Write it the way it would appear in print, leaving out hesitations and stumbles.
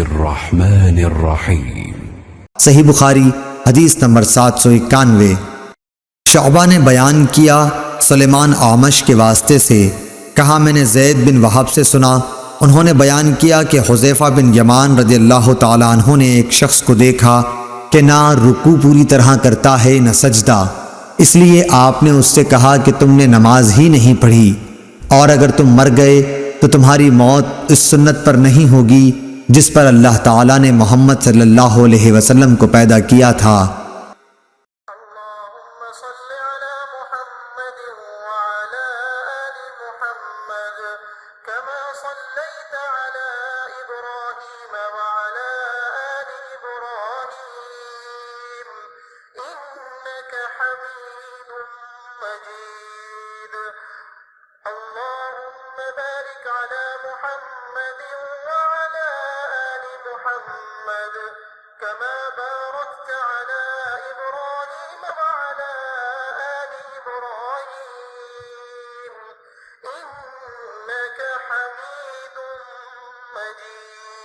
बिस्मिल्लाहिर्रहमानिर्रहीम। सही बुखारी हदीस नंबर 791। शअबा ने बयान किया सुलेमान आमश के वास्ते से, कहा मैंने ज़ैद बिन वहाब से सुना, उन्होंने बयान किया कि हुज़ैफ़ा बिन यमान रज़ियल्लाहु ताला अन्हु ने एक शख्स को देखा कि ना रुकू पूरी तरह करता है न सजदा, इसलिए आपने उससे कहा कि तुमने नमाज ही नहीं पढ़ी, और अगर तुम मर गए तो तुम्हारी मौत इस सुन्नत पर नहीं होगी जिस पर अल्लाह ताला ने मोहम्मद सल्लल्लाहु अलैहि वसल्लम को पैदा किया था। كما باركت على إبراهيم وعلى آل إبراهيم إنك حميد مجيد।